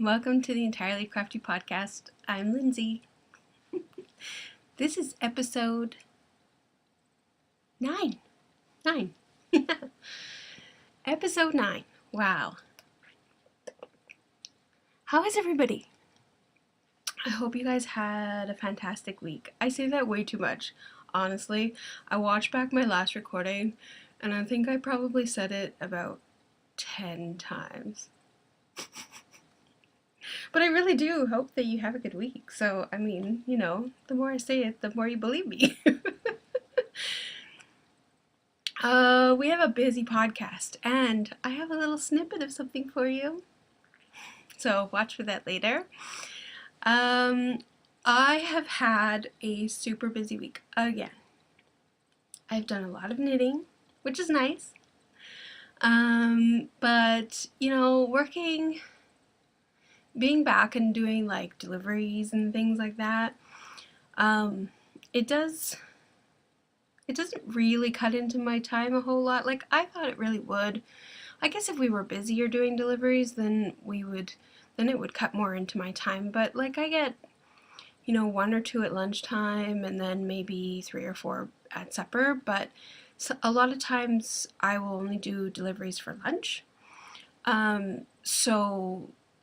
Welcome to the Entirely Crafty podcast. I'm Lindsay. This is episode 9. 9. Episode 9. Wow. How is everybody? I hope you guys had a fantastic week. I say that way too much, honestly. I watched back my last recording and I think I probably said it about 10 times. But I really do hope that you have a good week. So, I mean, the more I say it, the more you believe me. We have a busy podcast, and I have a little snippet of something for you. So watch for that later. I have had a super busy week again. I've done a lot of knitting, which is nice. But, being back and doing like deliveries and things like that, it doesn't really cut into my time a whole lot. Like I thought it really would. I guess if we were busier doing deliveries, then it would cut more into my time. But like I get, 1 or 2 at lunchtime and then maybe 3 or 4 at supper. But a lot of times I will only do deliveries for lunch.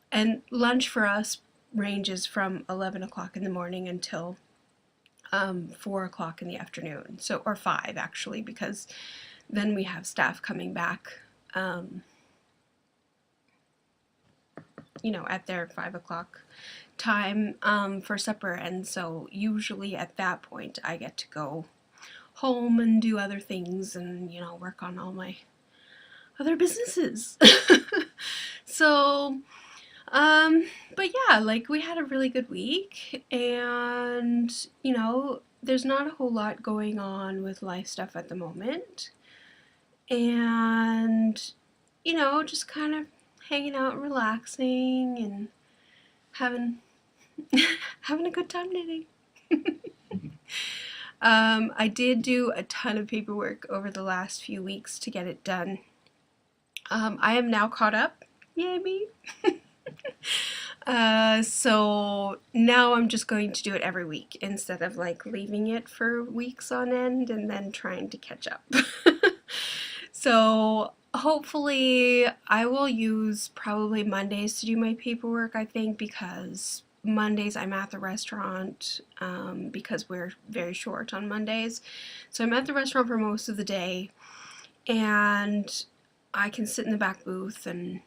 And lunch for us ranges from 11 o'clock in the morning until 4 o'clock in the afternoon. So, or 5 actually, because then we have staff coming back, at their 5 o'clock time for supper. And so usually at that point I get to go home and do other things and, work on all my other businesses. So, but yeah, like we had a really good week and, there's not a whole lot going on with life stuff at the moment. And, just kind of hanging out and relaxing and having a good time knitting. I did do a ton of paperwork over the last few weeks to get it done. I am now caught up. Yay me! So now I'm just going to do it every week instead of like leaving it for weeks on end and then trying to catch up. So hopefully I will use probably Mondays to do my paperwork, I think, because Mondays I'm at the restaurant because we're very short on Mondays. So I'm at the restaurant for most of the day and I can sit in the back booth and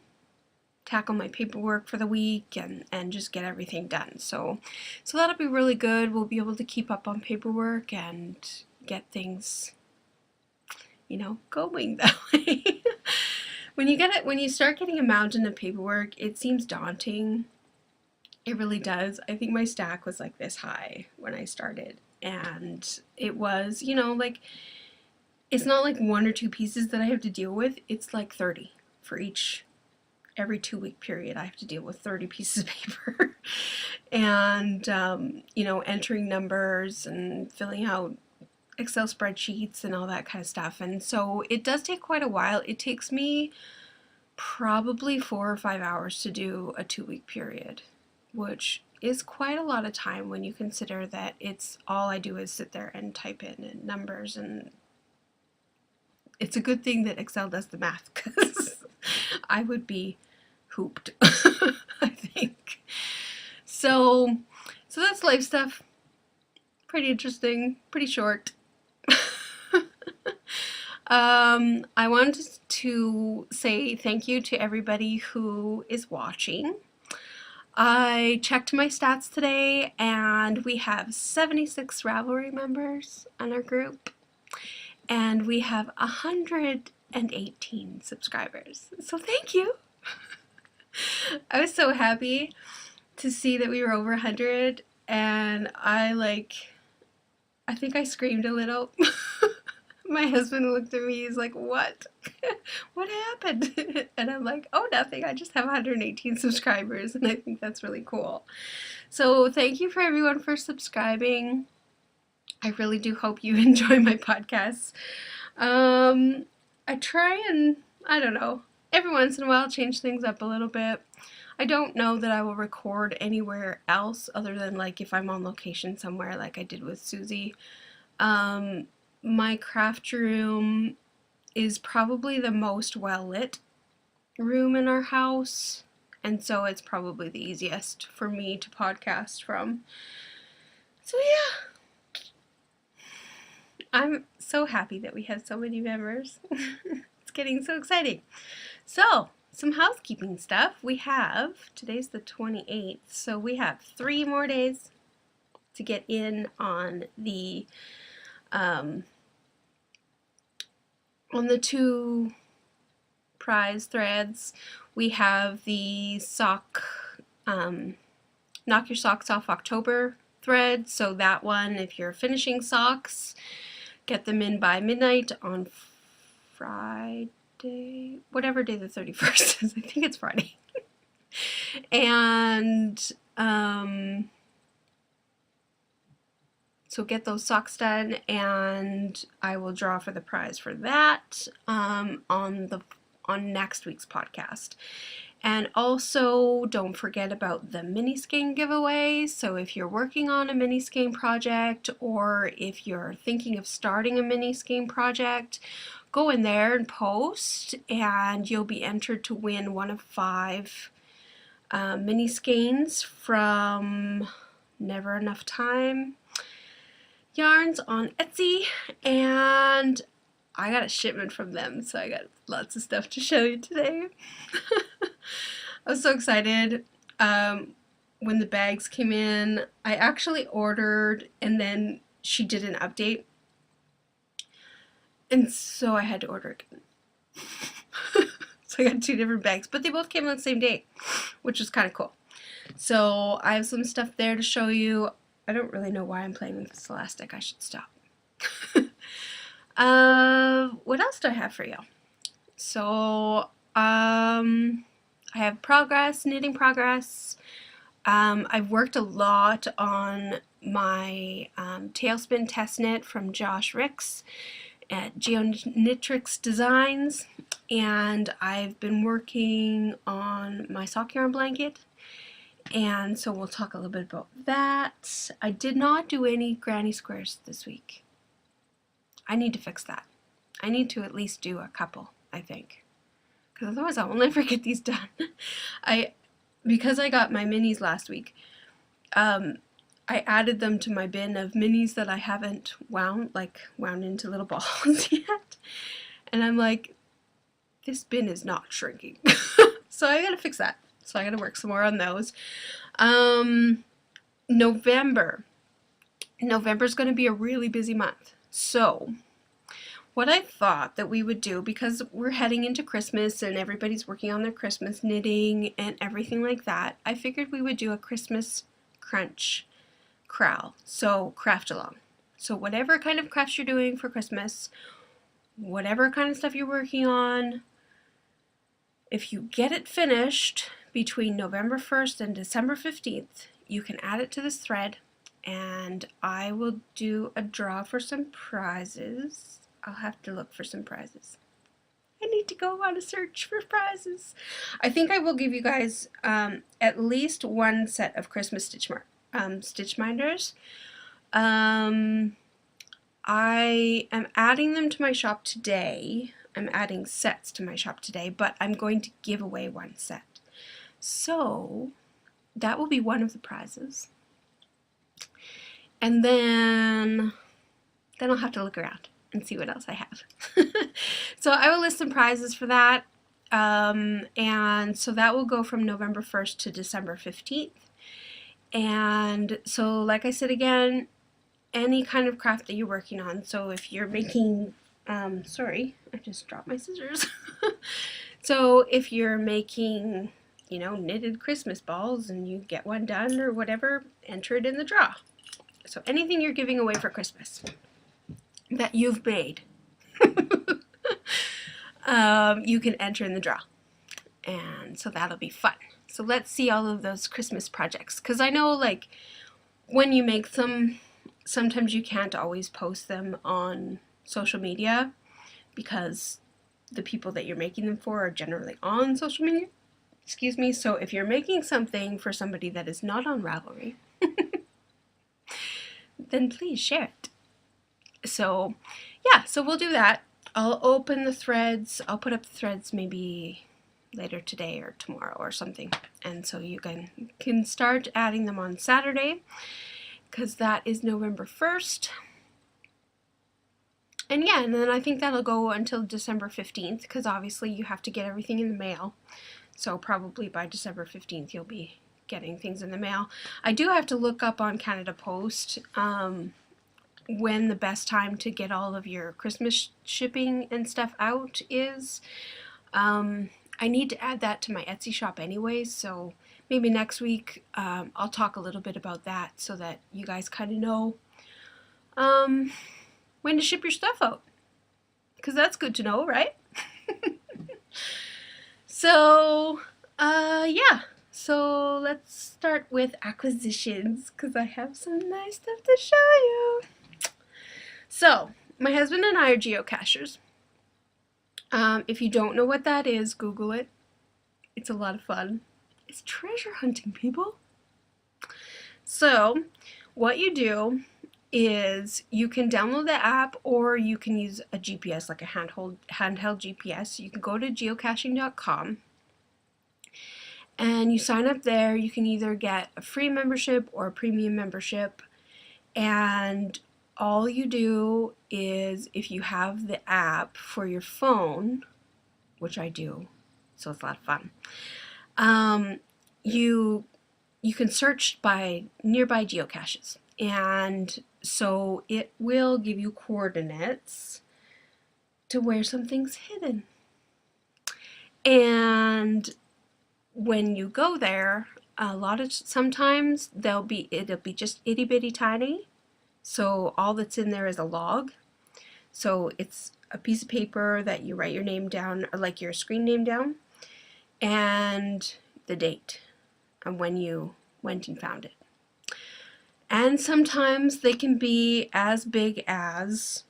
tackle my paperwork for the week and just get everything done. So that'll be really good. We'll be able to keep up on paperwork and get things, going that way. When you start getting a mountain of paperwork, it seems daunting. It really does. I think my stack was like this high when I started, and it was, like, it's not like 1 or 2 pieces that I have to deal with. It's like 30 for every 2-week period. I have to deal with 30 pieces of paper. And, entering numbers and filling out Excel spreadsheets and all that kind of stuff. And so it does take quite a while. It takes me probably 4 or 5 hours to do a 2-week period, which is quite a lot of time when you consider that it's all I do is sit there and type in numbers. And it's a good thing that Excel does the math, because I would be hooped, I think. So that's life stuff. Pretty interesting, pretty short. I wanted to say thank you to everybody who is watching. I checked my stats today and we have 76 Ravelry members on our group and we have 118 subscribers. So thank you. I was so happy to see that we were over 100 and I think I screamed a little. My husband looked at me, he's like, what? What happened? And I'm like, oh, nothing, I just have 118 subscribers, and I think that's really cool. So thank you for everyone for subscribing. I really do hope you enjoy my podcasts. I try and, I don't know, every once in a while change things up a little bit. I don't know that I will record anywhere else other than like if I'm on location somewhere like I did with Susie. My craft room is probably the most well lit room in our house, and so it's probably the easiest for me to podcast from. So yeah, I'm so happy that we have so many members. It's getting so exciting. So, some housekeeping stuff. We have, today's the 28th, so we have 3 more days to get in on the 2 prize threads. We have the sock, Knock Your Socks Off October thread, so that one, if you're finishing socks, get them in by midnight on Friday, whatever day the 31st is. I think it's Friday. And so get those socks done, and I will draw for the prize for that on next week's podcast. And also, don't forget about the mini skein giveaway. So if you're working on a mini skein project, or if you're thinking of starting a mini skein project, go in there and post, and you'll be entered to win one of 5 mini skeins from Never Enough Time yarns on Etsy, and I got a shipment from them, so I got lots of stuff to show you today. I was so excited when the bags came in. I actually ordered, and then she did an update, and so I had to order again. So I got 2 different bags, but they both came on the same day, which was kind of cool. So I have some stuff there to show you. I don't really know why I'm playing with this elastic. I should stop. What else do I have for you? So, I have progress, knitting progress. I've worked a lot on my tailspin test knit from Josh Ricks at Geonitrix Designs, and I've been working on my sock yarn blanket, and so we'll talk a little bit about that. I did not do any granny squares this week. I need to fix that. I need to at least do a couple, I think, because otherwise I will never get these done. Because I got my minis last week, I added them to my bin of minis that I haven't wound into little balls yet, and I'm like, this bin is not shrinking. So I gotta fix that. So I gotta work some more on those. November's gonna be a really busy month. So what I thought that we would do, because we're heading into Christmas and everybody's working on their Christmas knitting and everything like that, I figured we would do a Christmas crunch crawl, so craft along. So whatever kind of crafts you're doing for Christmas, whatever kind of stuff you're working on, if you get it finished between November 1st and December 15th, you can add it to this thread, and I will do a draw for some prizes. I'll have to look for some prizes. I need to go on a search for prizes. I think I will give you guys at least 1 set of Christmas stitch minders. I am adding them to my shop today. I'm adding sets to my shop today, but I'm going to give away 1 set. So that will be one of the prizes. And then I'll have to look around and see what else I have. So I will list some prizes for that. And so that will go from November 1st to December 15th. And so, like I said again, any kind of craft that you're working on. So if you're making, sorry, I just dropped my scissors. So if you're making, knitted Christmas balls and you get one done or whatever, enter it in the draw. So anything you're giving away for Christmas that you've made, you can enter in the draw. And so that'll be fun. So let's see all of those Christmas projects, because I know, like, when you make them, sometimes you can't always post them on social media because the people that you're making them for are generally on social media. Excuse me. So if you're making something for somebody that is not on Ravelry, then please share it. So yeah, so we'll do that. I'll open the threads. I'll put up the threads maybe later today or tomorrow or something. And so you can start adding them on Saturday, because that is November 1st. And yeah, and then I think that'll go until December 15th, because obviously you have to get everything in the mail. So probably by December 15th you'll be getting things in the mail. I do have to look up on Canada Post when the best time to get all of your Christmas shipping and stuff out is. I need to add that to my Etsy shop anyway, so maybe next week I'll talk a little bit about that so that you guys kind of know when to ship your stuff out, because that's good to know, right? So yeah, so let's start with acquisitions, because I have some nice stuff to show you. So my husband and I are geocachers. If you don't know what that is, Google it. It's a lot of fun. It's treasure hunting, people. So what you do is you can download the app, or you can use a GPS, like a handheld GPS. You can go to geocaching.com and you sign up there. You can either get a free membership or a premium membership, and all you do is, if you have the app for your phone, which I do, so it's a lot of fun, you can search by nearby geocaches, and so it will give you coordinates to where something's hidden. And when you go there, sometimes it'll be just itty bitty tiny. So all that's in there is a log. So it's a piece of paper that you write your name down, or like your screen name down, and the date and when you went and found it. And sometimes they can be as big as,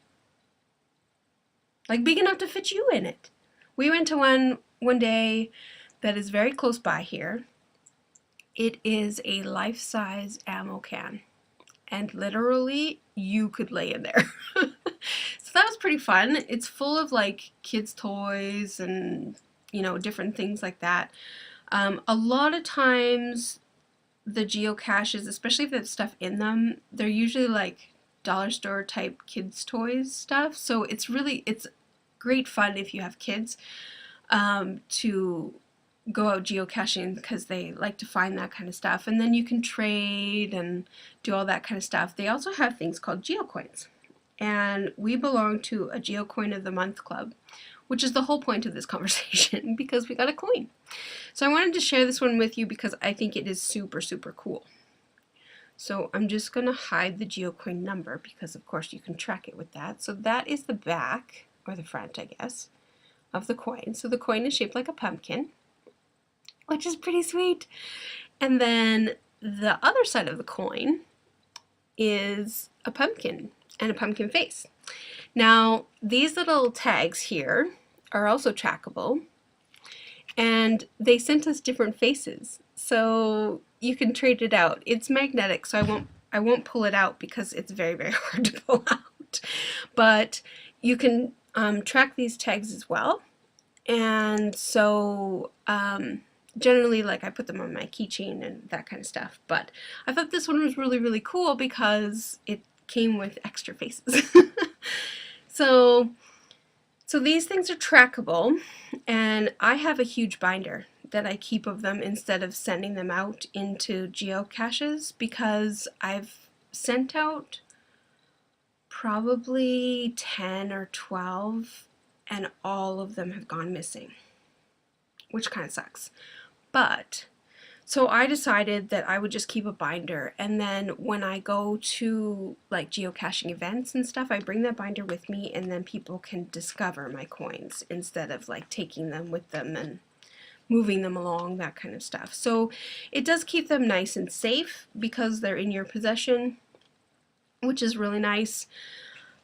like, big enough to fit you in it. We went to one day that is very close by here. It is a life-size ammo can, and literally you could lay in there. So that was pretty fun. It's full of like kids' toys and, you know, different things like that. A lot of times the geocaches, especially if there's stuff in them, they're usually like dollar store type kids' toys stuff. So it's great fun if you have kids to go out geocaching, because they like to find that kind of stuff, and then you can trade and do all that kind of stuff. They also have things called geocoins, and we belong to a Geocoin of the Month club, which is the whole point of this conversation, because we got a coin. So I wanted to share this one with you because I think it is super, super cool. So I'm just going to hide the Geocoin number, because of course you can track it with that. So that is the back, or the front I guess, of the coin. So the coin is shaped like a pumpkin, which is pretty sweet. And then the other side of the coin is a pumpkin and a pumpkin face. Now these little tags here are also trackable, and they sent us different faces, so you can trade it out. It's magnetic, so I won't pull it out because it's very, very hard to pull out, but you can track these tags as well. And so generally, like, I put them on my keychain and that kind of stuff, but I thought this one was really, really cool because it came with extra faces. So these things are trackable, and I have a huge binder that I keep of them instead of sending them out into geocaches, because I've sent out probably 10 or 12 and all of them have gone missing, which kind of sucks. But so I decided that I would just keep a binder, and then when I go to like geocaching events and stuff, I bring that binder with me, and then people can discover my coins instead of like taking them with them and moving them along, that kind of stuff. So it does keep them nice and safe because they're in your possession, which is really nice.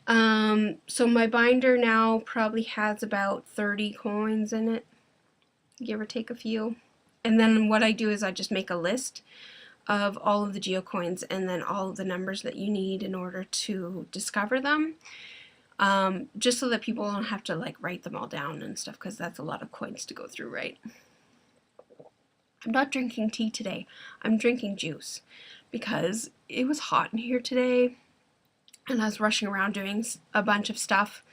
So my binder now probably has about 30 coins in it, give or take a few. And then what I do is I just make a list of all of the geocoins and then all of the numbers that you need in order to discover them. Just so that people don't have to like write them all down and stuff, because that's a lot of coins to go through, right? I'm not drinking tea today. I'm drinking juice because it was hot in here today and I was rushing around doing a bunch of stuff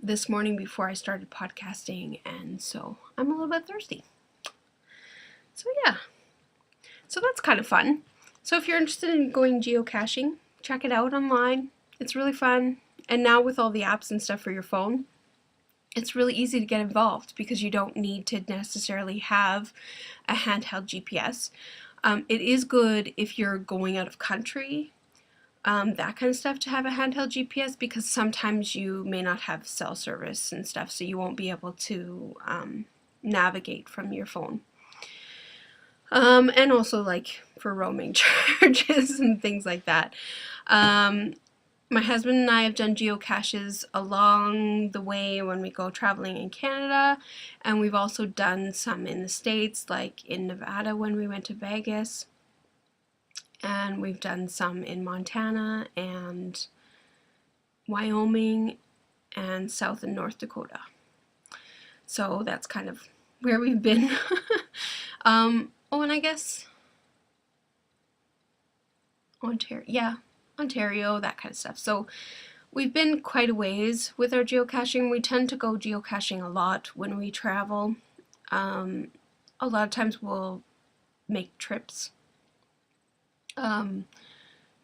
this morning before I started podcasting, and so I'm a little bit thirsty. So yeah, so that's kind of fun. So if you're interested in going geocaching, check it out online. It's really fun. And now with all the apps and stuff for your phone, it's really easy to get involved because you don't need to necessarily have a handheld GPS. It is good if you're going out of country, that kind of stuff, to have a handheld GPS, because sometimes you may not have cell service and stuff, so you won't be able to navigate from your phone. And also like for roaming charges and things like that. My husband and I have done geocaches along the way when we go traveling in Canada, and we've also done some in the States, like in Nevada when we went to Vegas, and we've done some in Montana and Wyoming and South and North Dakota. So that's kind of where we've been. Oh, and I guess Ontario, that kind of stuff. So we've been quite a ways with our geocaching. We tend to go geocaching a lot when we travel. A lot of times we'll make trips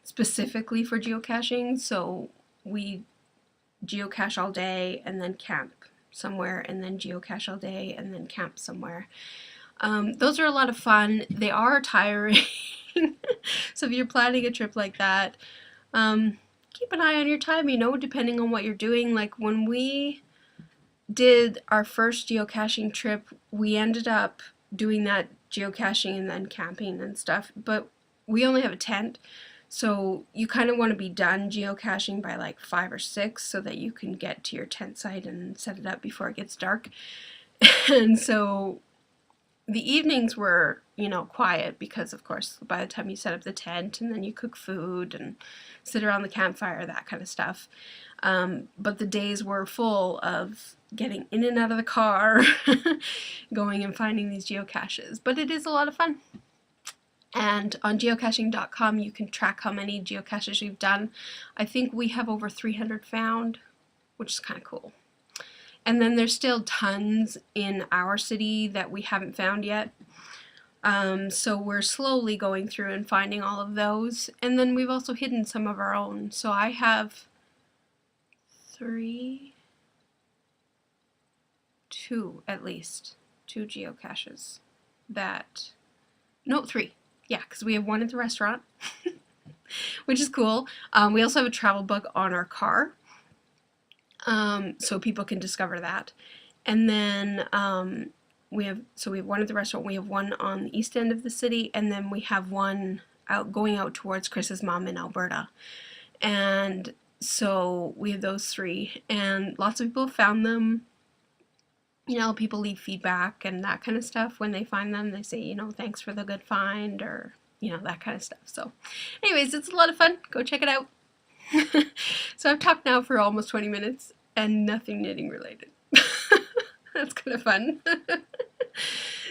specifically for geocaching. So we geocache all day and then camp somewhere, and then geocache all day and then camp somewhere. Those are a lot of fun. They are tiring. So if you're planning a trip like that, keep an eye on your time, depending on what you're doing. Like when we did our first geocaching trip, we ended up doing that geocaching and then camping and stuff, but we only have a tent, so you kind of want to be done geocaching by like 5 or 6 so that you can get to your tent site and set it up before it gets dark. And so the evenings were, quiet, because of course by the time you set up the tent and then you cook food and sit around the campfire, that kind of stuff. But the days were full of getting in and out of the car, going and finding these geocaches. But it is a lot of fun. And on geocaching.com you can track how many geocaches you've done. I think we have over 300 found, which is kind of cool. And then there's still tons in our city that we haven't found yet. So we're slowly going through and finding all of those. And then we've also hidden some of our own. So I have 2 at least, 2 geocaches that, no, 3. Yeah, because we have one at the restaurant, which is cool. We also have a travel bug on our car, so people can discover that. And then we have one at the restaurant, we have one on the east end of the city, and then we have one going out towards Chris's mom in Alberta. And so we have those 3, and lots of people have found them. People leave feedback and that kind of stuff when they find them. They say, thanks for the good find, or, that kind of stuff. So anyways, it's a lot of fun. Go check it out. So I've talked now for almost 20 minutes and nothing knitting related. That's kind of fun.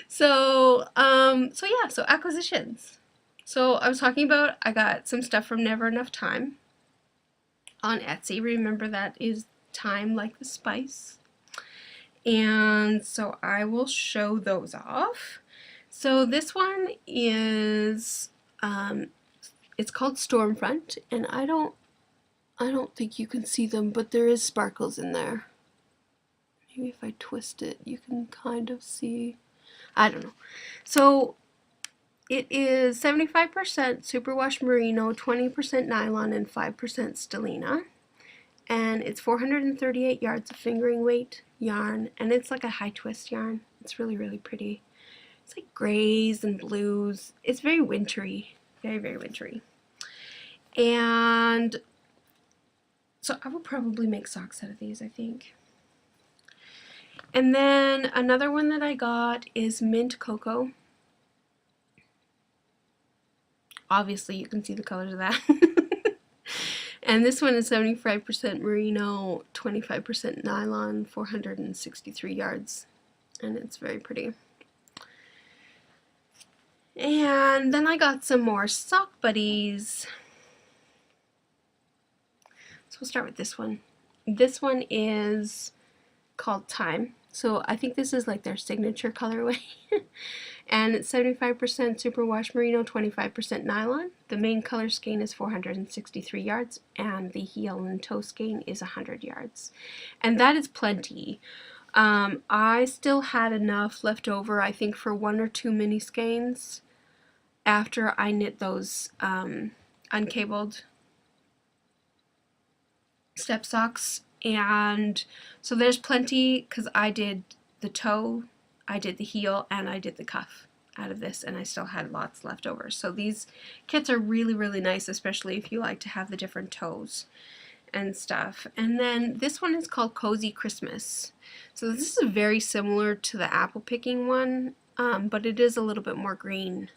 So acquisitions. So I was talking about, I got some stuff from Never Enough Time on Etsy. Remember, that is time like the spice. And so I will show those off. So this one is, it's called Stormfront, and I don't think you can see them, but there is sparkles in there. Maybe if I twist it, you can kind of see. I don't know. So it is 75% superwash merino, 20% nylon, and 5% stellina. And it's 438 yards of fingering weight yarn, and it's like a high twist yarn. It's really, really pretty. It's like grays and blues. It's very wintry, very, very wintry. And So I will probably make socks out of these, I think. And then another one that I got is Mint Cocoa. Obviously you can see the colors of that. And this one is 75% merino, 25% nylon, 463 yards. And it's very pretty. And then I got some more sock buddies. So we'll start with this one. This one is called Time. So I think this is like their signature colorway. And it's 75% superwash merino, 25% nylon. The main color skein is 463 yards and the heel and toe skein is 100 yards. And that is plenty. I still had enough left over, I think, for 1 or 2 mini skeins after I knit those uncabled step socks. And so there's plenty because I did the toe, I did the heel, and I did the cuff out of this, and I still had lots left over. So these kits are really, really nice, especially if you like to have the different toes and stuff. And then this one is called Cozy Christmas. So this is very similar to the apple picking one, but it is a little bit more green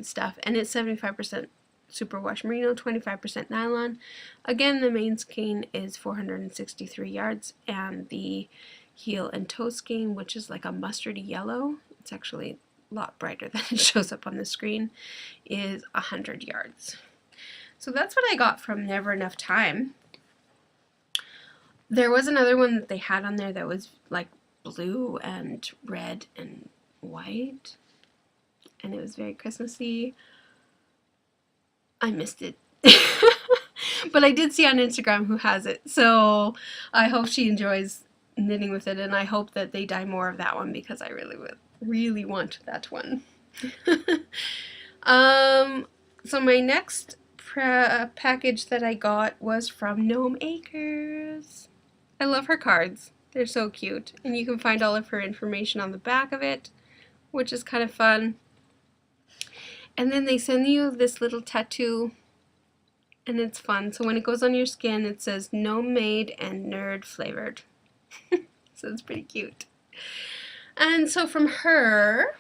stuff, and it's 75% superwash merino, 25% nylon. Again, the main skein is 463 yards, and the heel and toe skein, which is like a mustardy yellow, it's actually a lot brighter than it shows up on the screen, is 100 yards. So that's what I got from Never Enough Time. There was another one that they had on there that was like blue and red and white, and it was very Christmassy. I missed it. But I did see on Instagram who has it, so I hope she enjoys knitting with it, and I hope that they dye more of that one because I really want that one. So my next package that I got was from Gnome Acres. I love her cards. They're so cute, and you can find all of her information on the back of it, which is kind of fun. And then they send you this little tattoo, and it's fun. So when it goes on your skin, it says gnome made and nerd flavored. So it's pretty cute. And so from her,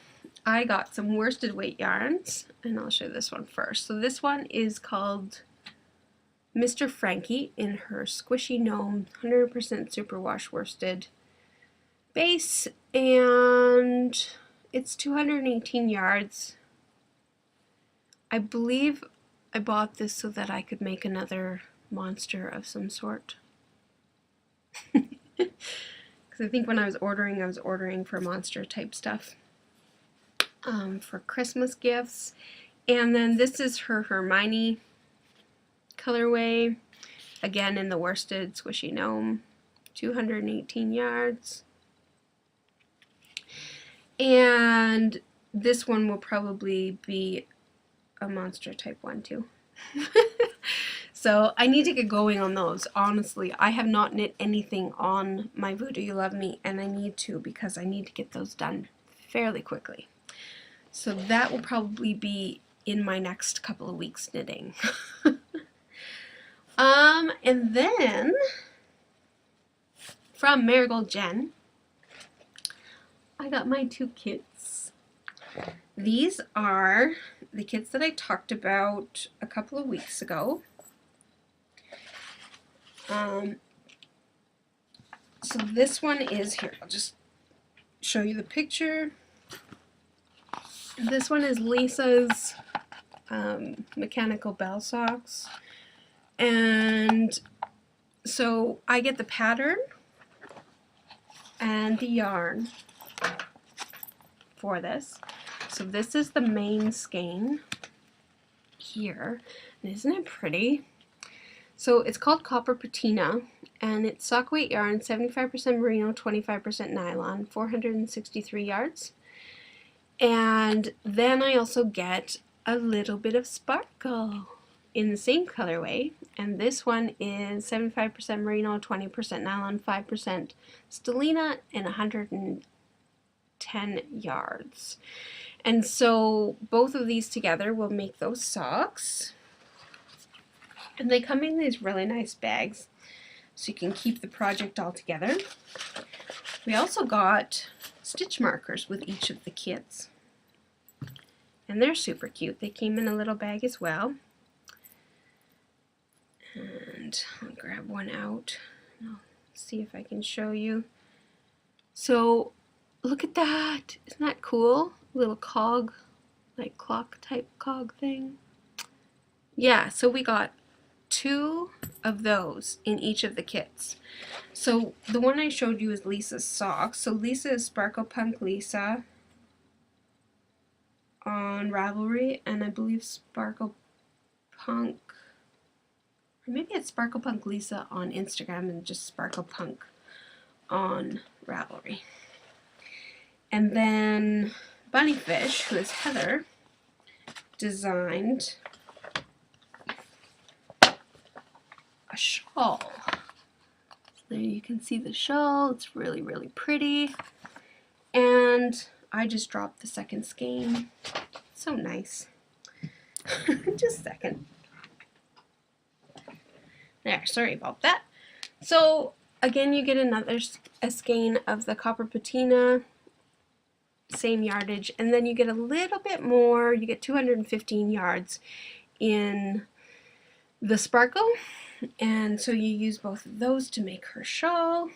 I got some worsted weight yarns, and I'll show this one first. So this one is called Mr. Frankie in her Squishy Gnome 100% superwash worsted base, and it's 218 yards. I believe I bought this so that I could make another monster of some sort. Because I think when I was ordering for monster type stuff for Christmas gifts. And then this is her Hermione colorway, again in the worsted Squishy Gnome, 218 yards. And this one will probably be a monster type one too. So I need to get going on those. Honestly, I have not knit anything on my Voodoo You Love Me, and I need to because I need to get those done fairly quickly. So that will probably be in my next couple of weeks knitting. And then from Marigold Jen, I got my 2 kits. These are the kits that I talked about a couple of weeks ago. So this one is here. I'll just show you the picture. This one is Lisa's mechanical bell socks. And so I get the pattern and the yarn for this. So this is the main skein here. And isn't it pretty? So it's called Copper Patina, and it's sock weight yarn, 75% merino, 25% nylon, 463 yards. And then I also get a little bit of sparkle in the same colorway, and this one is 75% merino, 20% nylon, 5% stellina, and 110 yards. And so both of these together will make those socks. And they come in these really nice bags, so you can keep the project all together. We also got stitch markers with each of the kits. And they're super cute. They came in a little bag as well. And I'll grab one out. I'll see if I can show you. So look at that. Isn't that cool? Little cog, like clock type cog thing. Yeah, so we got 2 of those in each of the kits. So the one I showed you is Lisa's socks. So Lisa is Sparkle Punk Lisa on Ravelry, and I believe Sparkle Punk, or maybe it's Sparkle Punk Lisa on Instagram and just Sparkle Punk on Ravelry. And then Bunnyfish, who is Heather, designed a shawl. There you can see the shawl. It's really, really pretty. And I just dropped the second skein. So nice. Just a second. There, sorry about that. So again, you get another skein of the copper patina, same yardage, and then you get a little bit more. You get 215 yards in the sparkle, and so you use both of those to make her shawl.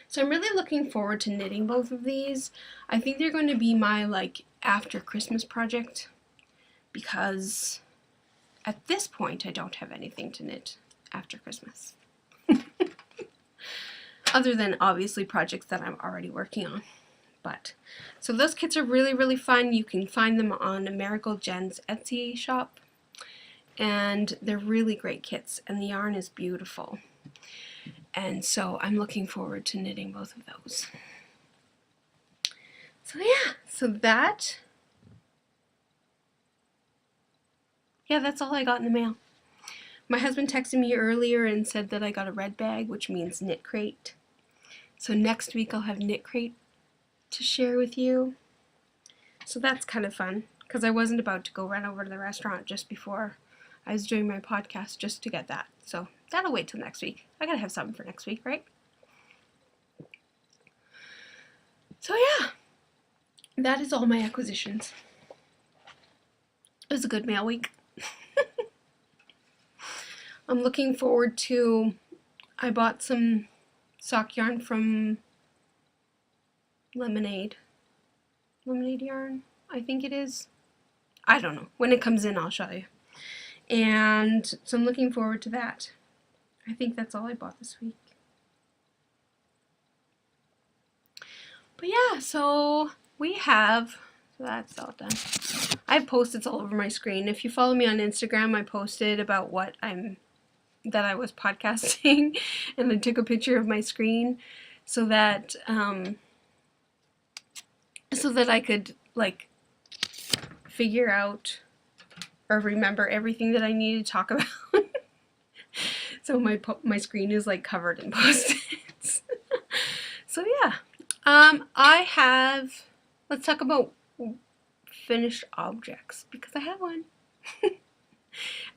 So I'm really looking forward to knitting both of these. I think they're going to be my after Christmas project, because at this point I don't have anything to knit after Christmas. Other than obviously projects that I'm already working on. But so those kits are really, really fun. You can find them on Marigold Jen's Etsy shop. And they're really great kits, and the yarn is beautiful. And so I'm looking forward to knitting both of those. So yeah, that's all I got in the mail. My husband texted me earlier and said that I got a red bag, which means knit crate. So next week I'll have knit crate to share with you. So that's kind of fun, because I wasn't about to go run over to the restaurant just before I was doing my podcast just to get that. So that'll wait till next week. I gotta have something for next week, right? So yeah, that is all my acquisitions. It was a good mail week. I'm looking forward to, I bought some sock yarn from Lemonade yarn, I think it is. I don't know. When it comes in, I'll show you. And so I'm looking forward to that. I think that's all I bought this week. But yeah, so that's all done. I have Post-its all over my screen. If you follow me on Instagram, I posted about that I was podcasting, and then took a picture of my screen so that I could figure out or remember everything that I need to talk about. So my screen is covered in Post-its. So yeah, let's talk about finished objects, because I have one.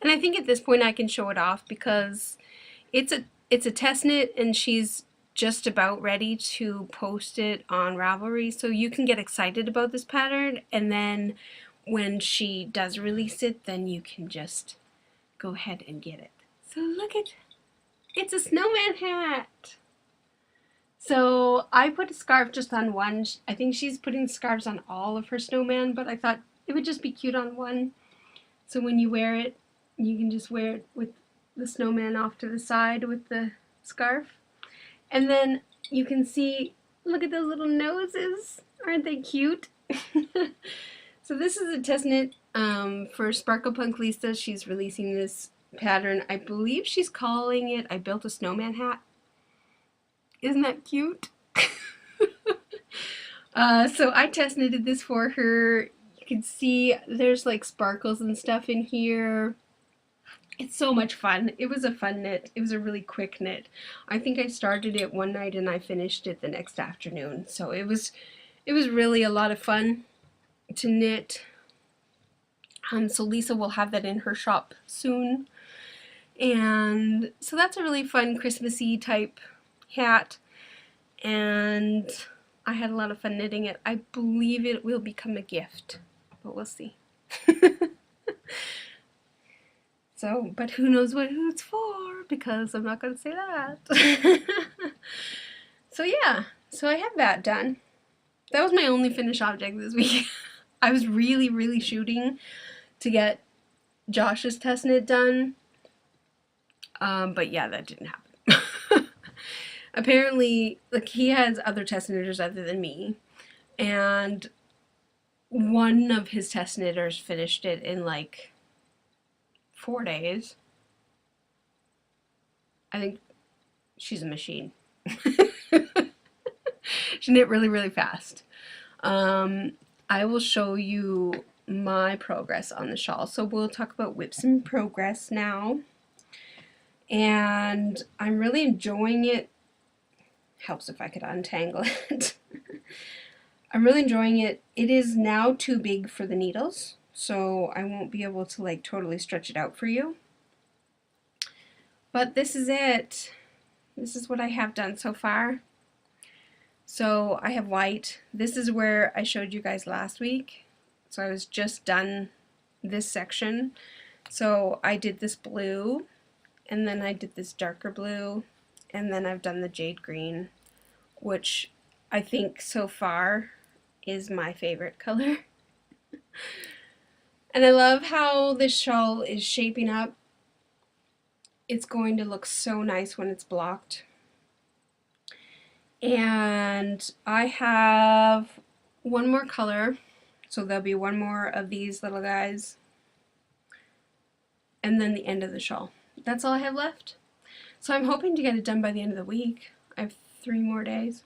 And I think at this point I can show it off, because it's a test knit, and she's just about ready to post it on Ravelry, so you can get excited about this pattern, and then when she does release it, then you can just go ahead and get it. So look at, it's a snowman hat. So I put a scarf just on one. I think she's putting scarves on all of her snowman, but I thought it would just be cute on one. So when you wear it, you can just wear it with the snowman off to the side with the scarf. And then you can see, look at those little noses. Aren't they cute? So this is a test knit for Sparkle Punk Lisa. She's releasing this pattern. I believe she's calling it I Built a Snowman Hat. Isn't that cute? So I test knitted this for her. You can see there's sparkles and stuff in here. It's so much fun. It was a fun knit. It was a really quick knit. I think I started it one night and I finished it the next afternoon. So it was really a lot of fun to knit. So Lisa will have that in her shop soon. And so that's a really fun Christmassy type hat. And I had a lot of fun knitting it. I believe it will become a gift, but we'll see. So, but who knows who it's for, because I'm not going to say that. So yeah, so I have that done. That was my only finished object this week. I was really shooting to get Josh's test knit done. But yeah, that didn't happen. Apparently, like, he has other test knitters other than me, and one of his test knitters finished it in like 4 days. I think she's a machine. She knit really fast. I will show you my progress on the shawl. So we'll talk about whips in progress now. And I'm really enjoying it. Helps if I could untangle it. I'm really enjoying it. It is now too big for the needles, so I won't be able to like totally stretch it out for you. But this is it. This is what I have done so far. So I have white. This is where I showed you guys last week. So I was just done this section. So I did this blue, and then I did this darker blue, and then I've done the jade green, which I think so far is my favorite color. And I love how this shawl is shaping up. It's going to look so nice when it's blocked. And I have one more color, so there'll be one more of these little guys, and then the end of the shawl. That's all I have left. So I'm hoping to get it done by the end of the week. I have 3 more days.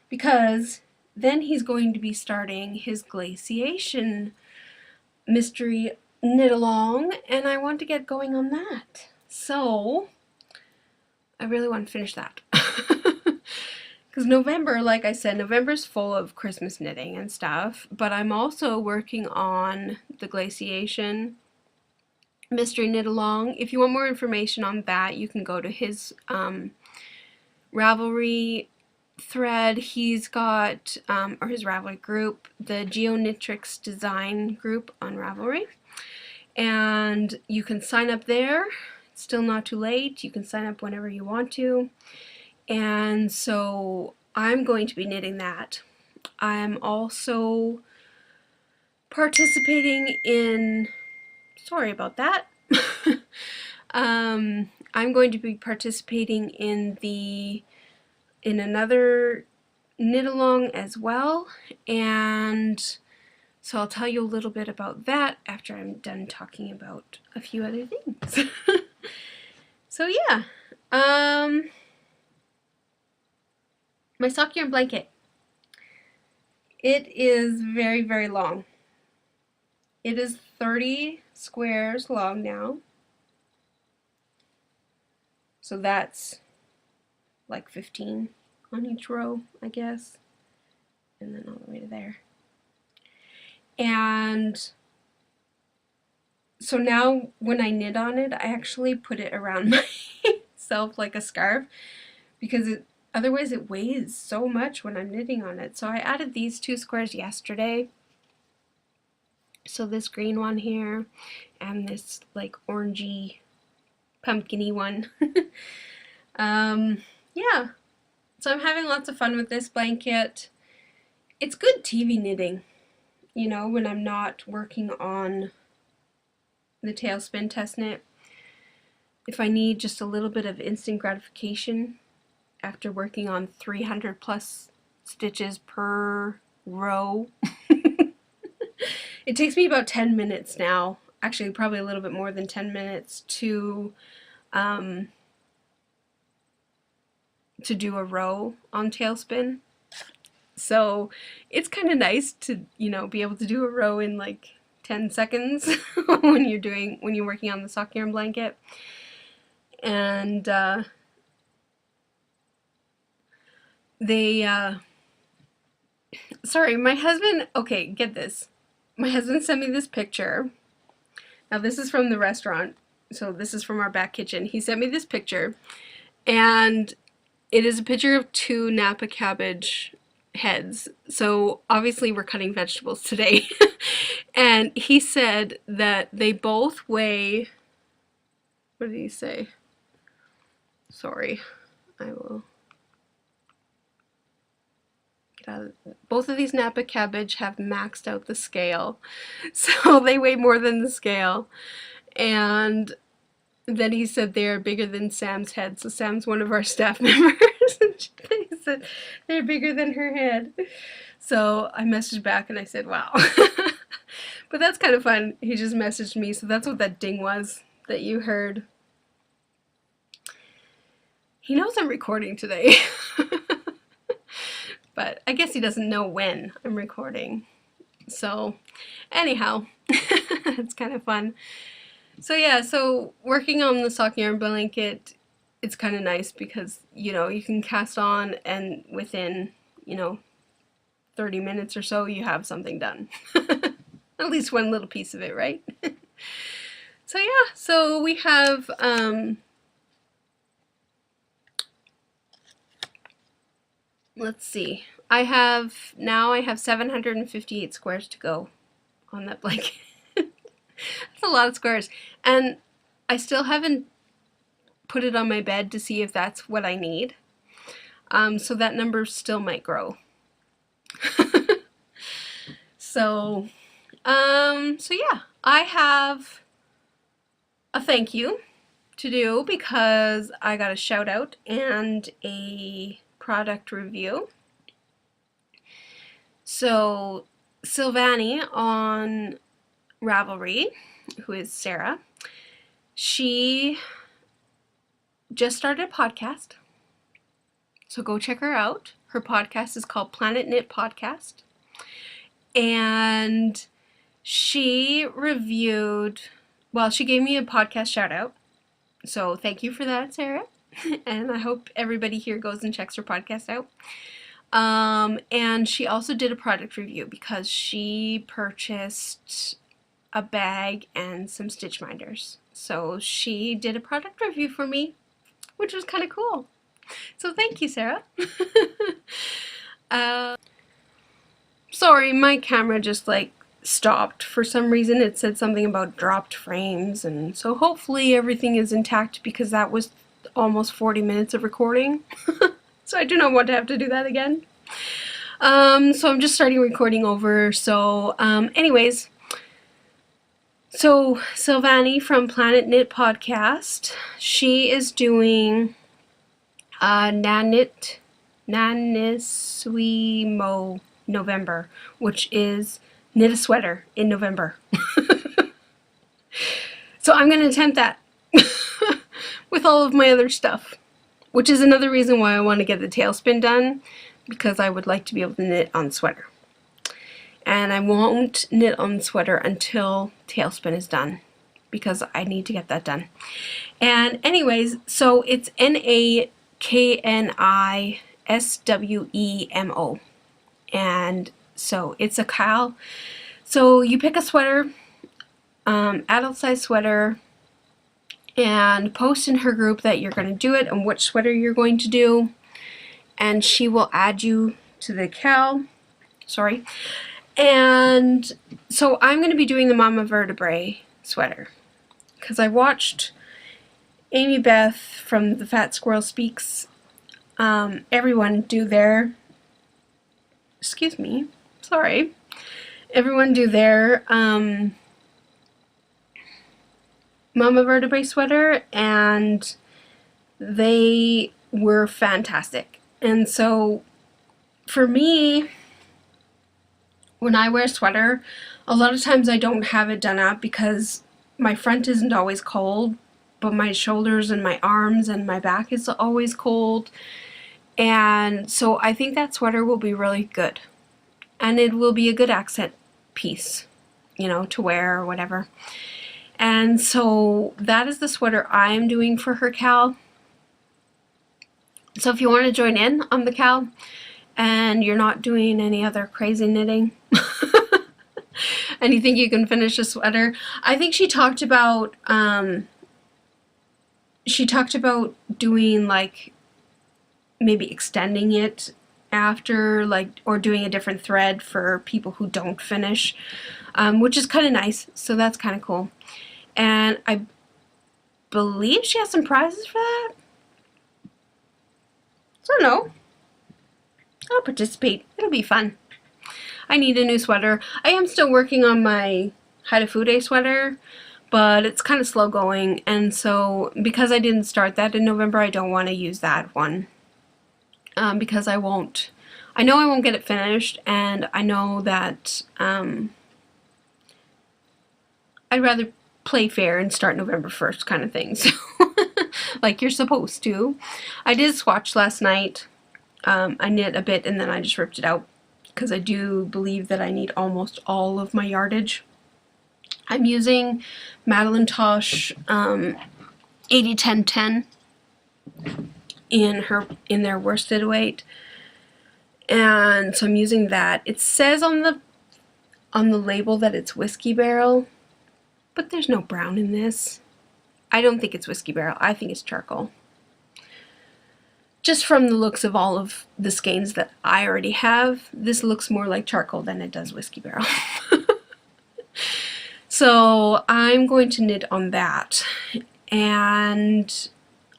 Because then he's going to be starting his glaciation mystery knit along, and I want to get going on that. So I really want to finish that. Because November, like I said, November's full of Christmas knitting and stuff, but I'm also working on the glaciation mystery knit along. If you want more information on that, you can go to his Ravelry thread. He's got, or his Ravelry group, the Geonitrix design group on Ravelry. And you can sign up there. It's still not too late. You can sign up whenever you want to. And so I'm going to be knitting that. I'm also participating in, sorry about that. I'm going to be participating in another knit along as well, and so I'll tell you a little bit about that after I'm done talking about a few other things. So yeah, my sock yarn blanket. It is very long. It is 30 squares long now. So that's like 15 on each row, I guess. And then all the way to there. And so now when I knit on it, I actually put it around myself like a scarf, because otherwise it weighs so much when I'm knitting on it. So I added these 2 squares yesterday. So this green one here and this like orangey pumpkin-y one. Yeah, so I'm having lots of fun with this blanket. It's good TV knitting, you know, when I'm not working on the tailspin test knit. If I need just a little bit of instant gratification after working on 300 plus stitches per row. It takes me about 10 minutes now, actually probably a little bit more than 10 minutes to do a row on tailspin. So it's kind of nice to, you know, be able to do a row in like 10 seconds when you're working on the sock yarn blanket. And sorry, my husband, okay, get this. my husband sent me this picture. Now this is from the restaurant, so this is from our back kitchen. He sent me this picture, and it is a picture of 2 Napa cabbage heads. So obviously we're cutting vegetables today. And he said that they both weigh, what did he say? Sorry, I will get out of it. Both of these Napa cabbage have maxed out the scale. So they weigh more than the scale. And then he said they are bigger than Sam's head. So Sam's one of our staff members. He said they're bigger than her head. So I messaged back and I said, wow. But that's kind of fun. He just messaged me. So that's what that ding was that you heard. He knows I'm recording today. But I guess he doesn't know when I'm recording. So anyhow, it's kind of fun. So yeah, so working on the sock yarn blanket, it's kind of nice because, you know, you can cast on and within, you know, 30 minutes or so you have something done. At least one little piece of it, right? So yeah, so we have let's see. I have 758 squares to go on that blanket. That's a lot of squares. And I still haven't put it on my bed to see if that's what I need. So that number still might grow. So yeah, I have a thank you to do because I got a shout out and a product review. So Sylvani on Ravelry, who is Sarah, she just started a podcast. So go check her out. Her podcast is called Planet Knit Podcast. And she reviewed, well, she gave me a podcast shout out. So thank you for that, Sarah. And I hope everybody here goes and checks her podcast out. And she also did a product review because she purchased a bag and some stitch minders. So she did a product review for me, which was kind of cool. So thank you, Sarah. Sorry, my camera just like stopped for some reason. It said something about dropped frames, and so hopefully everything is intact because that was almost 40 minutes of recording. So I do not want to have to do that again. So I'm just starting recording over. So anyways, so Sylvani from Planet Knit Podcast, she is doing Naniswimo November, which is knit a sweater in November. So I'm going to attempt that with all of my other stuff, which is another reason why I want to get the tailspin done, because I would like to be able to knit on sweater. And I won't knit on sweater until tailspin is done, because I need to get that done. And anyways, so it's NAKNISWEMO. And so it's a cowl. So you pick a sweater, adult size sweater, and post in her group that you're going to do it and which sweater you're going to do, and she will add you to the cowl. Sorry. And so I'm going to be doing the Mama Vertebrae sweater because I watched Amy Beth from the Fat Squirrel Speaks, everyone do their, excuse me, sorry, everyone do their Mama Vertebrae sweater, and they were fantastic. And so for me, when I wear a sweater, a lot of times I don't have it done up because my front isn't always cold, but my shoulders and my arms and my back is always cold. And so I think that sweater will be really good. And it will be a good accent piece, you know, to wear or whatever. And so that is the sweater I'm doing for her cowl. So if you want to join in on the cowl and you're not doing any other crazy knitting And you think you can finish a sweater? I think she talked about doing like maybe extending it after, like, or doing a different thread for people who don't finish, which is kind of nice. So that's kind of cool. And I believe she has some prizes for that. So no, I'll participate. It'll be fun. I need a new sweater. I am still working on my Haidafude sweater, but it's kind of slow going, and so because I didn't start that in November, I don't want to use that one, because I know I won't get it finished, and I know that I'd rather play fair and start November 1st kind of thing, so like you're supposed to. I did swatch last night. I knit a bit and then I just ripped it out because I do believe that I need almost all of my yardage. I'm using Madeline Tosh 80-10-10 in their worsted weight, and so I'm using that. It says on the label that it's whiskey barrel, but there's no brown in this. I don't think it's whiskey barrel. I think it's charcoal. Just from the looks of all of the skeins that I already have, this looks more like charcoal than it does whiskey barrel. So I'm going to knit on that, and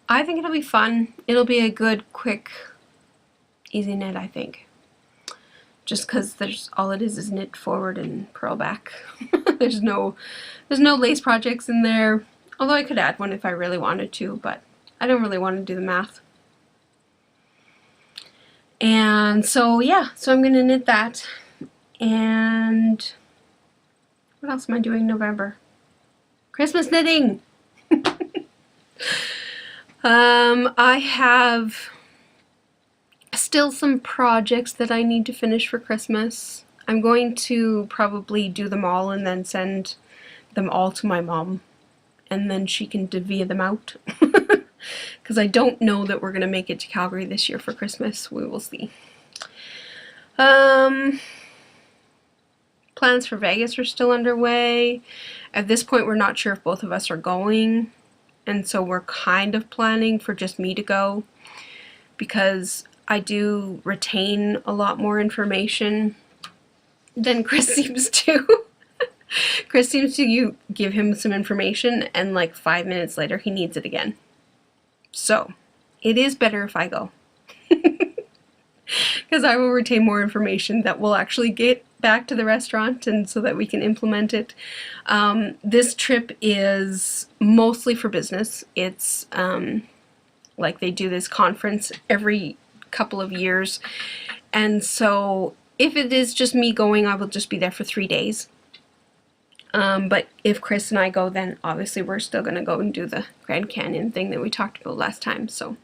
I think it'll be fun. It'll be a good, quick, easy knit, I think. Just because all it is knit forward and purl back. There's no lace projects in there, although I could add one if I really wanted to, but I don't really want to do the math. And so yeah, so I'm going to knit that. And what else am I doing in November? Christmas knitting! I have still some projects that I need to finish for Christmas. I'm going to probably do them all and then send them all to my mom, and then she can divvy them out. Because I don't know that we're going to make it to Calgary this year for Christmas. We will see. Plans for Vegas are still underway. At this point, we're not sure if both of us are going, and so we're kind of planning for just me to go, because I do retain a lot more information than Chris seems to. Chris seems to give him some information, and like 5 minutes later he needs it again. So it is better if I go, because I will retain more information that will actually get back to the restaurant, and so that we can implement it. This trip is mostly for business. It's like they do this conference every couple of years, and so if it is just me going, I will just be there for 3 days. But if Chris and I go, then obviously we're still going to go and do the Grand Canyon thing that we talked about last time. So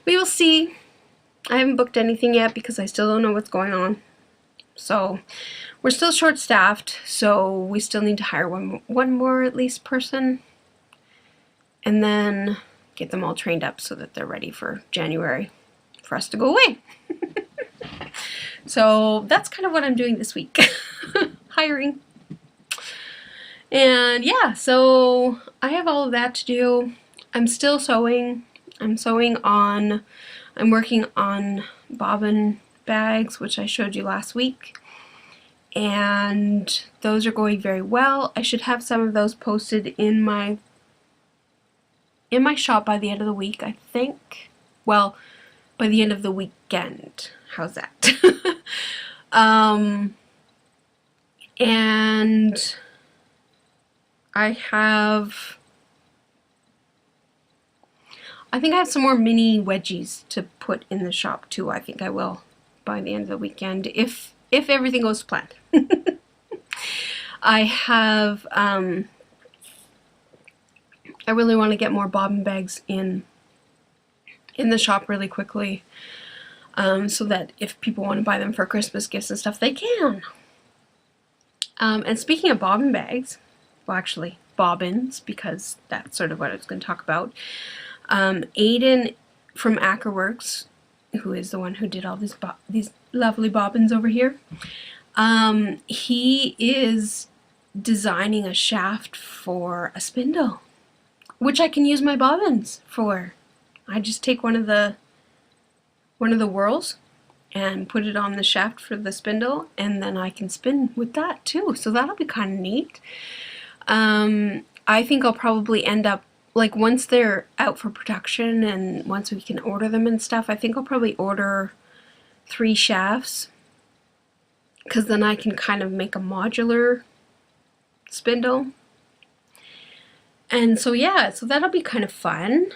we will see. I haven't booked anything yet because I still don't know what's going on. So we're still short-staffed, so we still need to hire one more at least person, and then get them all trained up so that they're ready for January for us to go away. So that's kind of what I'm doing this week. Hiring. And yeah, so I have all of that to do. I'm still sewing. I'm working on bobbin bags, which I showed you last week. And those are going very well. I should have some of those posted in my shop by the end of the week, I think. Well, by the end of the weekend. How's that? And I think I have some more mini wedgies to put in the shop too. I think I will by the end of the weekend if everything goes to plan. I have I really want to get more bobbin bags in the shop really quickly, so that if people want to buy them for Christmas gifts and stuff, they can. And speaking of bobbin bags, well, actually bobbins, because that's sort of what I was going to talk about. Aiden from Ackerworks, who is the one who did all these lovely bobbins over here, he is designing a shaft for a spindle, which I can use my bobbins for. I just take one of the whorls and put it on the shaft for the spindle, and then I can spin with that too. So that'll be kind of neat. I think I'll probably end up, like, once they're out for production and once we can order them and stuff, I think I'll probably order 3 shafts, because then I can kind of make a modular spindle. And so yeah, so that'll be kind of fun.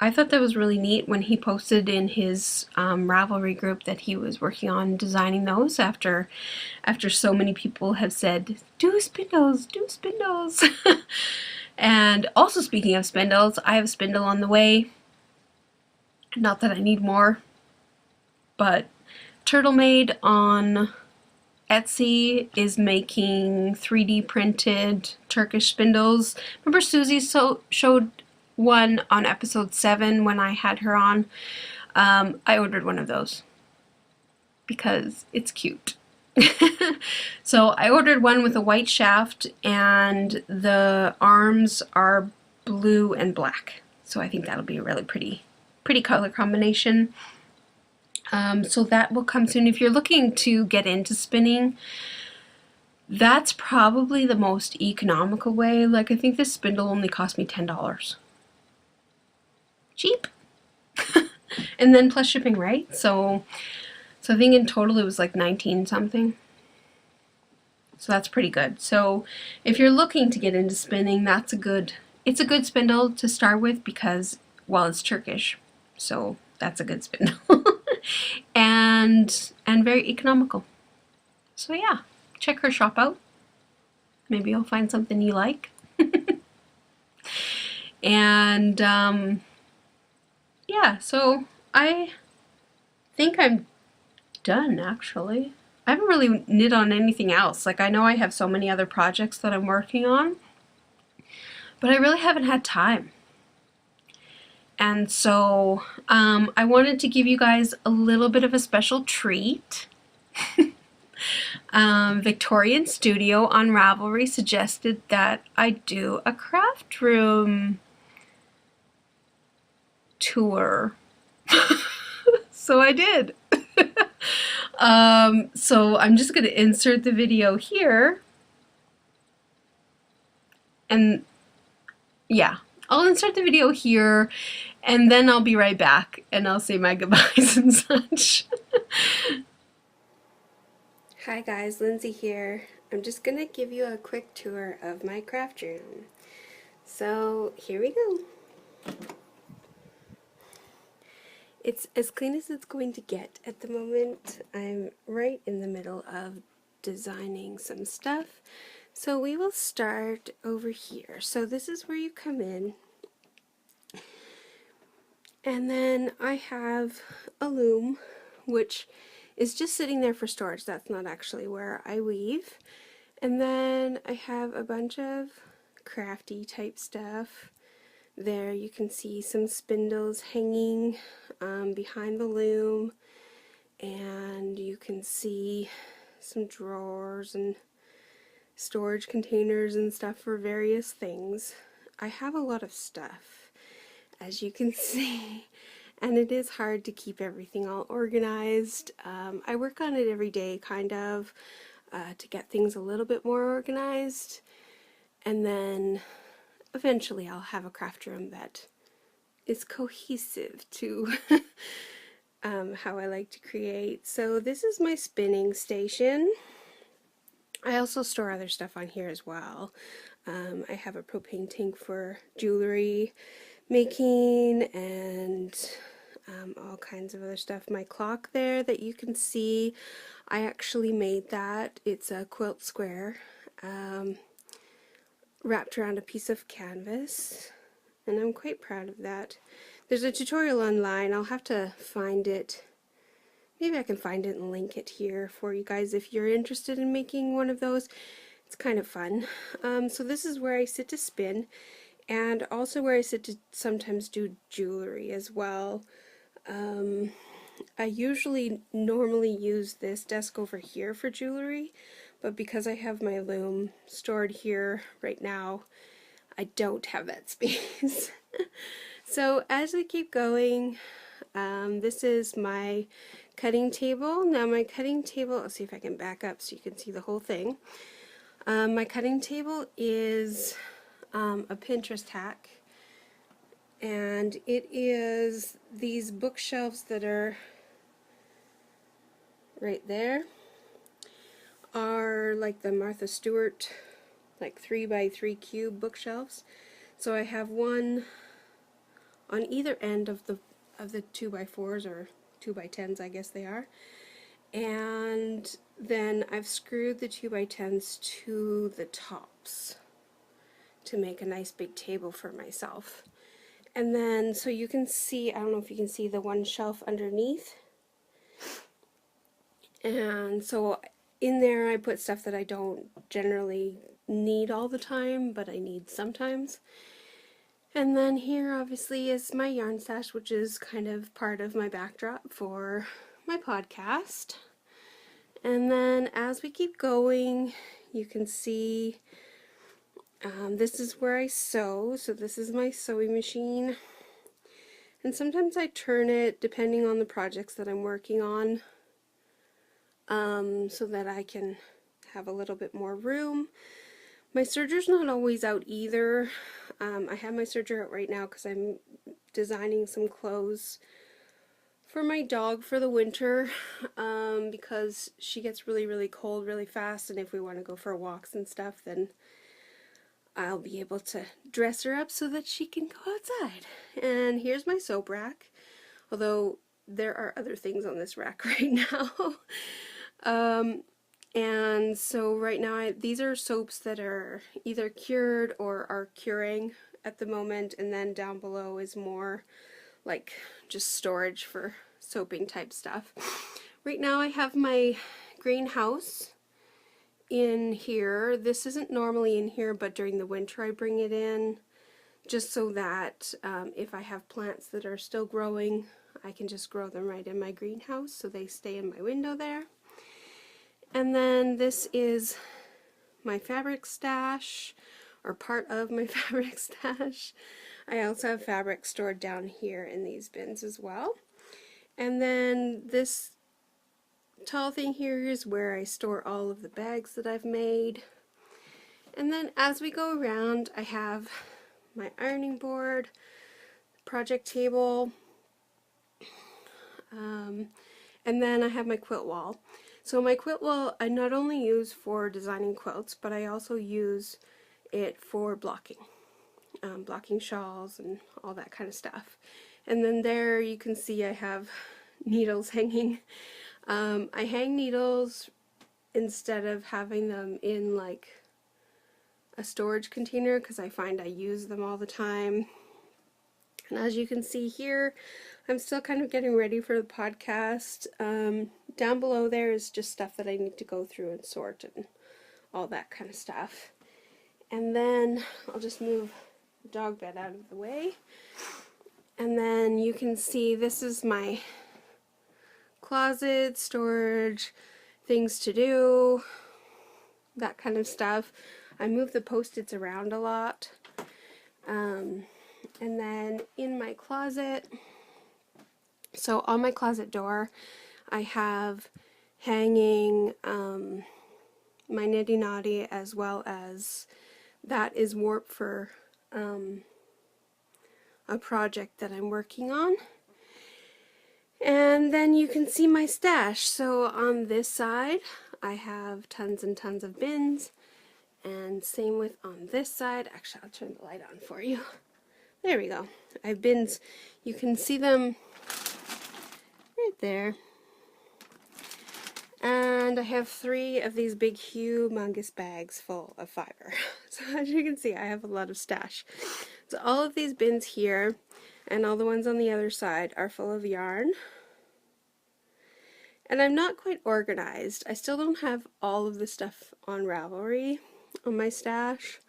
I thought that was really neat when he posted in his Ravelry group that he was working on designing those after so many people have said, do spindles, do spindles. And also, speaking of spindles, I have a spindle on the way. Not that I need more, but Turtle Maid on Etsy is making 3D printed Turkish spindles. Remember Susie showed one on episode 7 when I had her on? I ordered one of those because it's cute. So I ordered one with a white shaft, and the arms are blue and black. So I think that'll be a really pretty color combination. So that will come soon. If you're looking to get into spinning, that's probably the most economical way. Like, I think this spindle only cost me $10. Cheap. And then plus shipping, right? So I think in total it was like 19 something. So that's pretty good. So if you're looking to get into spinning, it's a good spindle to start with, because, well, it's Turkish. So that's a good spindle. and very economical. So yeah, check her shop out. Maybe you'll find something you like. And yeah, so I think I'm done, actually. I haven't really knit on anything else. Like, I know I have so many other projects that I'm working on, but I really haven't had time. And so I wanted to give you guys a little bit of a special treat. Victorian Studio on Ravelry suggested that I do a craft room tour. So I did. So I'm just going to insert the video here. And yeah, I'll insert the video here, and then I'll be right back and I'll say my goodbyes and such. Hi guys, Lindsay here. I'm just gonna give you a quick tour of my craft room. So here we go. It's as clean as it's going to get at the moment. I'm right in the middle of designing some stuff. So we will start over here. So this is where you come in. And then I have a loom, which is just sitting there for storage. That's not actually where I weave. And then I have a bunch of crafty type stuff. There you can see some spindles hanging behind the loom, and you can see some drawers and storage containers and stuff for various things. I have a lot of stuff, as you can see, and it is hard to keep everything all organized. I work on it every day, kind of, to get things a little bit more organized, and then eventually I'll have a craft room that is cohesive to how I like to create. So this is my spinning station. I also store other stuff on here as well. I have a propane tank for jewelry making and all kinds of other stuff. My clock there that you can see, I actually made that. It's a quilt square wrapped around a piece of canvas, and I'm quite proud of that. There's a tutorial online. I'll have to find it. Maybe I can find it and link it here for you guys if you're interested in making one of those. It's kind of fun. So this is where I sit to spin, and also where I sit to sometimes do jewelry as well. I usually normally use this desk over here for jewelry, but because I have my loom stored here right now, I don't have that space. So as I keep going, this is my cutting table. Now my cutting table, let's see if I can back up so you can see the whole thing. My cutting table is a Pinterest hack, and it is these bookshelves that are right there, are like the Martha Stewart like 3x3 cube bookshelves. So I have one on either end of the 2x4s or 2x10s, I guess they are. And then I've screwed the 2x10s to the tops to make a nice big table for myself. And then, so you can see, I don't know if you can see the one shelf underneath. And so in there I put stuff that I don't generally need all the time, but I need sometimes. And then here obviously is my yarn stash, which is kind of part of my backdrop for my podcast. And then as we keep going, you can see this is where I sew. So this is my sewing machine. And sometimes I turn it depending on the projects that I'm working on, so that I can have a little bit more room. My serger's not always out either. I have my serger out right now because I'm designing some clothes for my dog for the winter, because she gets really cold really fast, and if we want to go for walks and stuff, then I'll be able to dress her up so that she can go outside. And here's my soap rack, although there are other things on this rack right now. And so right now these are soaps that are either cured or are curing at the moment, and then down below is more like just storage for soaping type stuff. Right now I have my greenhouse in here. This isn't normally in here, but during the winter I bring it in just so that if I have plants that are still growing, I can just grow them right in my greenhouse so they stay in my window there. And then this is my fabric stash, or part of my fabric stash. I also have fabric stored down here in these bins as well. And then this tall thing here is where I store all of the bags that I've made. And then as we go around, I have my ironing board, project table, and then I have my quilt wall. So my quilt wall I not only use for designing quilts, but I also use it for blocking. Blocking shawls and all that kind of stuff. And then there you can see I have needles hanging. I hang needles instead of having them in like a storage container because I find I use them all the time. And as you can see here, I'm still kind of getting ready for the podcast. Down below there is just stuff that I need to go through and sort and all that kind of stuff. And then I'll just move the dog bed out of the way. And then you can see this is my closet, storage, things to do, that kind of stuff. I move the post-its around a lot. And then in my closet, so on my closet door, I have hanging my Nitty Naughty, as well as that is warp for a project that I'm working on. And then you can see my stash. So on this side, I have tons and tons of bins, and same with on this side. Actually, I'll turn the light on for you. There we go. I have bins. You can see them right there. And I have 3 of these big humongous bags full of fiber. So as you can see, I have a lot of stash. So all of these bins here and all the ones on the other side are full of yarn. And I'm not quite organized. I still don't have all of the stuff on Ravelry on my stash.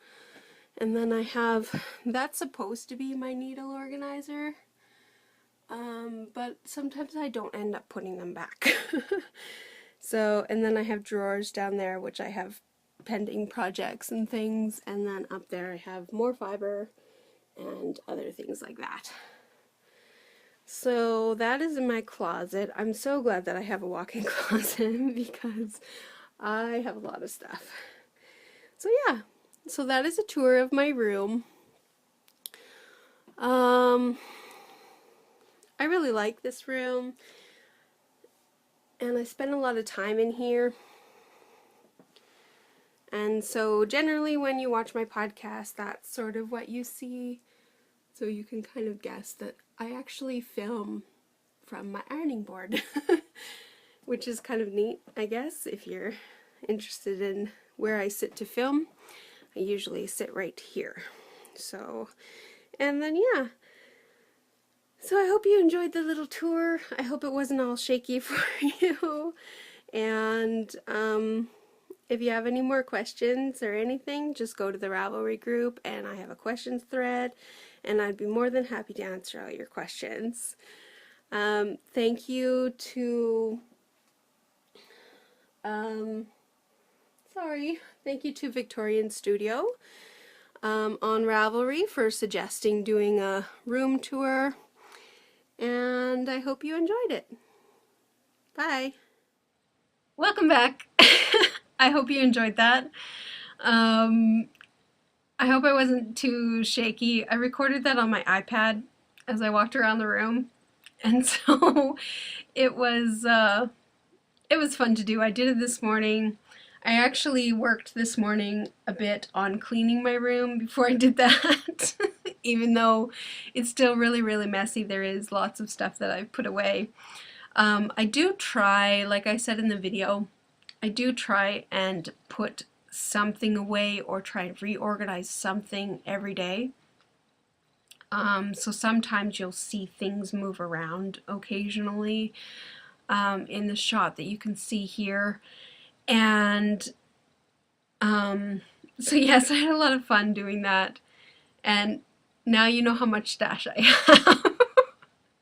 And then I have, that's supposed to be my needle organizer, but sometimes I don't end up putting them back. So, and then I have drawers down there, which I have pending projects and things, and then up there I have more fiber and other things like that. So that is in my closet. I'm so glad that I have a walk-in closet because I have a lot of stuff. So yeah, so that is a tour of my room. I really like this room, and I spend a lot of time in here. And so generally when you watch my podcast, that's sort of what you see. So you can kind of guess that I actually film from my ironing board, which is kind of neat, I guess, if you're interested in where I sit to film. I usually sit right here. So, and then yeah. So I hope you enjoyed the little tour. I hope it wasn't all shaky for you. And if you have any more questions or anything, just go to the Ravelry group, and I have a questions thread, and I'd be more than happy to answer all your questions. Thank you to thank you to Victorian Studio on Ravelry for suggesting doing a room tour, and I hope you enjoyed it. Bye. Welcome back. I hope you enjoyed that. I hope I wasn't too shaky. I recorded that on my iPad as I walked around the room, and so it was fun to do. I did it this morning. I actually worked this morning a bit on cleaning my room before I did that. Even though it's still really, really messy, there is lots of stuff that I've put away. I do try, like I said in the video, I do try and put something away or try and reorganize something every day. So sometimes you'll see things move around occasionally in the shot that you can see here. And so yes, I had a lot of fun doing that. And now you know how much stash I have,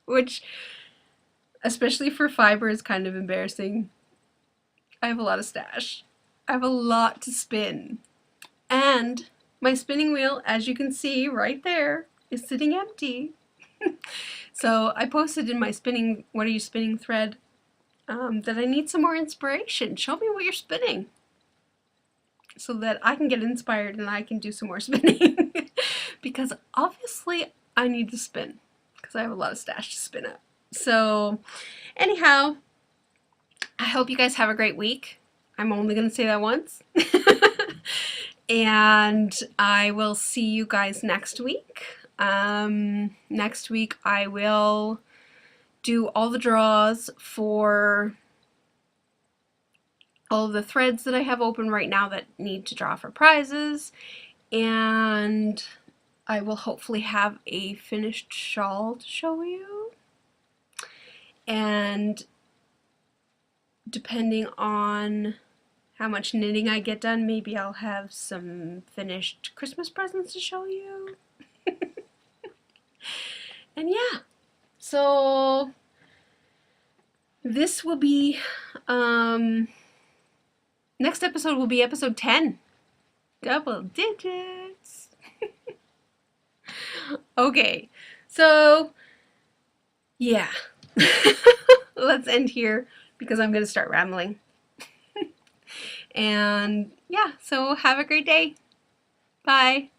which, especially for fiber, is kind of embarrassing. I have a lot of stash. I have a lot to spin. And my spinning wheel, as you can see right there, is sitting empty. So I posted in my spinning, what are you spinning thread, that I need some more inspiration. Show me what you're spinning, so that I can get inspired and I can do some more spinning. Because obviously I need to spin, because I have a lot of stash to spin up. So anyhow, I hope you guys have a great week. I'm only going to say that once. And I will see you guys next week. Next week I will do all the draws for all of the threads that I have open right now that need to draw for prizes, and I will hopefully have a finished shawl to show you, and depending on how much knitting I get done, maybe I'll have some finished Christmas presents to show you. And yeah, so this will be next episode will be episode 10. Double digits. Okay, so yeah. Let's end here because I'm going to start rambling. And yeah, so have a great day. Bye.